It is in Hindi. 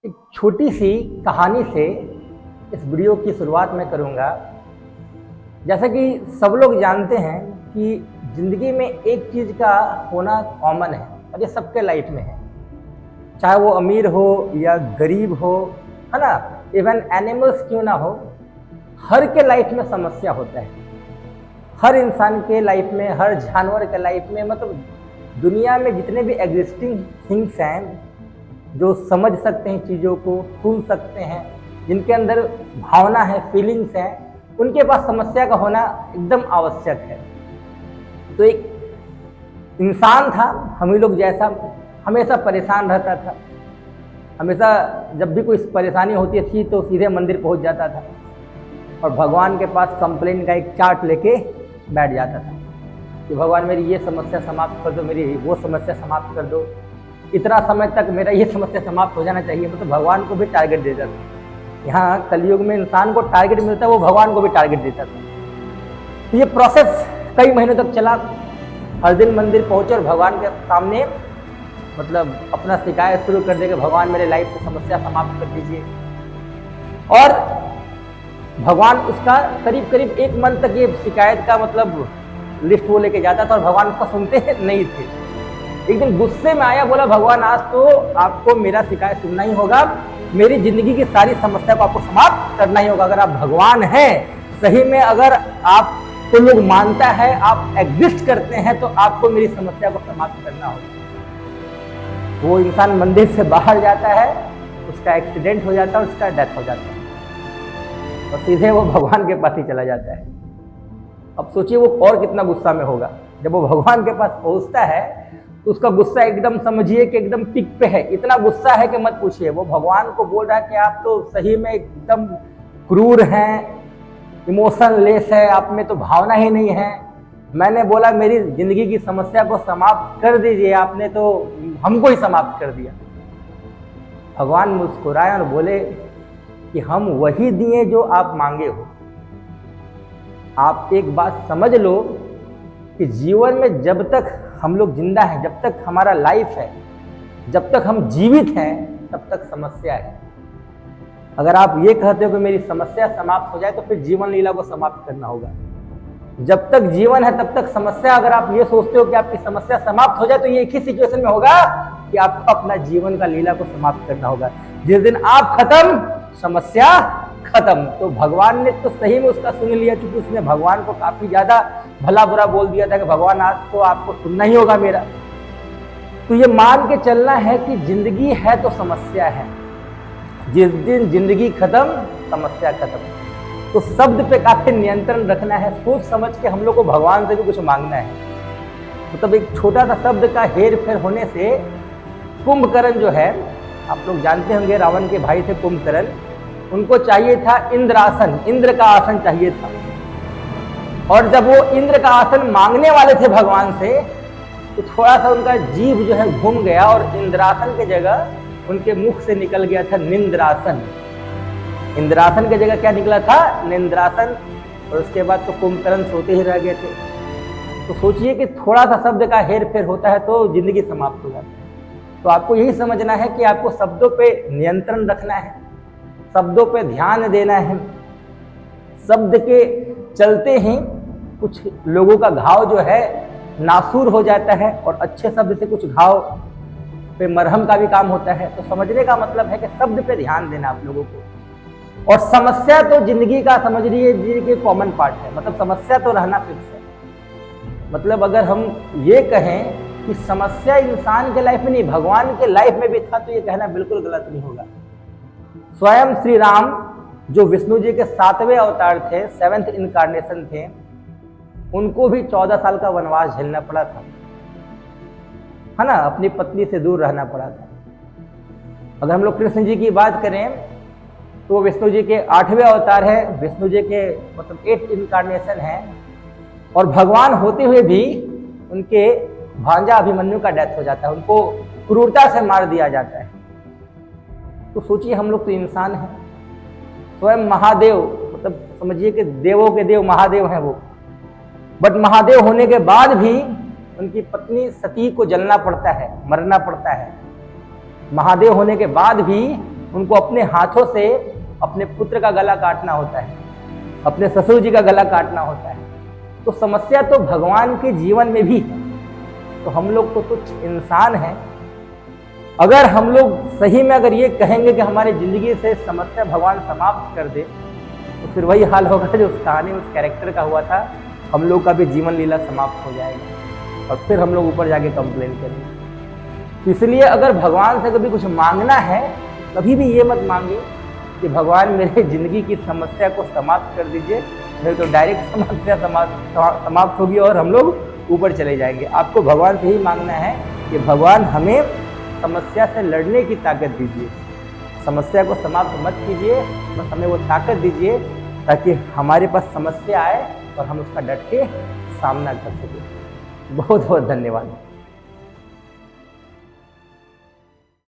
एक छोटी सी कहानी से इस वीडियो की शुरुआत मैं करूंगा। जैसा कि सब लोग जानते हैं कि ज़िंदगी में एक चीज़ का होना कॉमन है और ये सबके लाइफ में है, चाहे वो अमीर हो या गरीब हो, है ना। इवन एनिमल्स क्यों ना हो, हर के लाइफ में समस्या होता है। हर इंसान के लाइफ में, हर जानवर के लाइफ में, मतलब दुनिया में जितने भी एग्जिस्टिंग थिंग्स हैं जो समझ सकते हैं, चीज़ों को सुन सकते हैं, जिनके अंदर भावना है, फीलिंग्स हैं, उनके पास समस्या का होना एकदम आवश्यक है। तो एक इंसान था हम ही लोग जैसा, हमेशा परेशान रहता था। हमेशा जब भी कोई परेशानी होती थी तो सीधे मंदिर पहुंच जाता था और भगवान के पास कंप्लेन का एक चार्ट लेके बैठ जाता था कि भगवान मेरी ये समस्या समाप्त कर दो, मेरी वो समस्या समाप्त कर दो, इतना समय तक मेरा ये समस्या समाप्त हो जाना चाहिए। मतलब भगवान को भी टारगेट देता था। यहाँ कलयुग में इंसान को टारगेट मिलता है, वो भगवान को भी टारगेट देता था। तो ये प्रोसेस कई महीनों तक चला। हर दिन मंदिर पहुंचे और भगवान के सामने मतलब अपना शिकायत शुरू कर दे कि भगवान मेरे लाइफ से समस्या समाप्त कर दीजिए। और भगवान उसका करीब करीब 1 मंथ तक ये शिकायत का मतलब लिस्ट वो लेके जाता था और भगवान उसका सुनते नहीं थे। एक दिन गुस्से में आया, बोला भगवान आज तो आपको मेरा शिकायत सुनना ही होगा, मेरी जिंदगी की सारी समस्या को आपको समाप्त करना ही होगा। अगर आप भगवान हैं सही में, अगर आपको लोग मानता है, आप एग्जिस्ट करते हैं, तो आपको मेरी समस्या को समाप्त करना होगा। वो इंसान मंदिर से बाहर जाता है, उसका एक्सीडेंट हो जाता है, उसका डेथ हो जाता है और सीधे वो भगवान के पास ही चला जाता है। अब सोचिए वो और कितना गुस्सा में होगा। जब वो भगवान के पास पहुंचता है तो उसका गुस्सा एकदम समझिए कि एकदम पीक पे है। इतना गुस्सा है कि मत पूछिए। वो भगवान को बोल रहा है कि आप तो सही में एकदम क्रूर हैं, इमोशनलेस है, आप में तो भावना ही नहीं है। मैंने बोला मेरी जिंदगी की समस्या को समाप्त कर दीजिए, आपने तो हमको ही समाप्त कर दिया। भगवान मुस्कुराए और बोले कि हम वही दिए जो आप मांगे हो। आप एक बात समझ लो कि जीवन में जब तक हम लोग जिंदा हैं, जब तक हमारा लाइफ है, जब तक हम जीवित हैं, तब तक समस्या है। अगर आप ये कहते हो कि मेरी समस्या समाप्त हो जाए तो फिर जीवन लीला को समाप्त करना होगा। जब तक जीवन है तब तक समस्या। अगर आप ये सोचते हो कि आपकी समस्या समाप्त हो जाए तो ये एक ही सिचुएशन में होगा कि आपको अपना जीवन का लीला को समाप्त करना होगा। जिस दिन आप खत्म, समस्या खत्म। तो भगवान ने तो सही में उसका सुन लिया, क्योंकि उसने भगवान को काफी ज्यादा भला बुरा बोल दिया था कि भगवान आज तो आपको सुनना ही होगा मेरा। तो ये मान के चलना है कि जिंदगी है तो समस्या है। जिस दिन जिंदगी खत्म, समस्या खत्म। तो शब्द पे काफी नियंत्रण रखना है। सोच समझ के हम लोग को भगवान से भी कुछ मांगना है। मतलब एक छोटा सा शब्द का हेर फेर होने से कुंभकर्ण जो है, आप लोग जानते होंगे, रावण के भाई थे कुंभकर्ण, उनको चाहिए था इंद्रासन, इंद्र का आसन चाहिए था। और जब वो इंद्र का आसन मांगने वाले थे भगवान से, तो थोड़ा सा उनका जीभ जो है घूम गया और इंद्रासन की जगह उनके मुख से निकल गया था निंद्रासन। इंद्रासन की जगह क्या निकला था? निंद्रासन। और उसके बाद तो कुंभकर्ण सोते ही रह गए थे। तो सोचिए कि थोड़ा सा शब्द का हेर फेर होता है तो जिंदगी समाप्त हो जाती है। तो आपको यही समझना है कि आपको शब्दों पे नियंत्रण रखना है, शब्दों पे ध्यान देना है। शब्द के चलते ही कुछ लोगों का घाव जो है नासूर हो जाता है और अच्छे शब्द से कुछ घाव पे मरहम का भी काम होता है। तो समझने का मतलब है कि शब्द पे ध्यान देना आप लोगों को। और समस्या तो जिंदगी का समझ लीजिए जिंदगी के कॉमन पार्ट है। मतलब समस्या तो रहना फिक्स है। मतलब अगर हम ये कहें कि समस्या इंसान के लाइफ में नहीं, भगवान के लाइफ में भी था, तो ये कहना बिल्कुल गलत नहीं होगा। स्वयं श्री राम जो विष्णु जी के 7वें अवतार थे, 7th इनकारनेशन थे, उनको भी 14 साल का वनवास झेलना पड़ा था, है ना। अपनी पत्नी से दूर रहना पड़ा था। अगर हम लोग कृष्ण जी की बात करें तो विष्णु जी के 8वें अवतार है, विष्णु जी के मतलब 8th इनकारनेशन है। और भगवान होते हुए भी उनके भांजा अभिमन्यु का डेथ हो जाता है, उनको क्रूरता से मार दिया जाता है। तो सोचिए हम लोग तो इंसान हैं। स्वयं महादेव, मतलब समझिए कि देवों के देव महादेव हैं वो, बट महादेव होने के बाद भी उनकी पत्नी सती को जलना पड़ता है, मरना पड़ता है। महादेव होने के बाद भी उनको अपने हाथों से अपने पुत्र का गला काटना होता है, अपने ससुर जी का गला काटना होता है। तो समस्या तो भगवान के जीवन में भी है। तो हम लोग तो तुच्छ इंसान हैं। अगर हम लोग सही में अगर ये कहेंगे कि हमारी जिंदगी से समस्या भगवान समाप्त कर दे, तो फिर वही हाल होगा जो उस कहानी उस कैरेक्टर का हुआ था। हम लोग का भी जीवन लीला समाप्त हो जाएगा और फिर हम लोग ऊपर जाके कंप्लेन करेंगे। इसलिए अगर भगवान से कभी कुछ मांगना है, कभी भी ये मत मांगे कि भगवान मेरे जिंदगी की समस्या को समाप्त कर दीजिए, नहीं तो डायरेक्ट समस्या समाप्त होगी और हम लोग ऊपर चले जाएंगे। आपको भगवान से ही मांगना है कि भगवान हमें समस्या से लड़ने की ताकत दीजिए, समस्या को समाप्त मत कीजिए, बस हमें वो ताकत दीजिए ताकि हमारे पास समस्या आए और हम उसका डट के सामना कर सकें। बहुत बहुत धन्यवाद।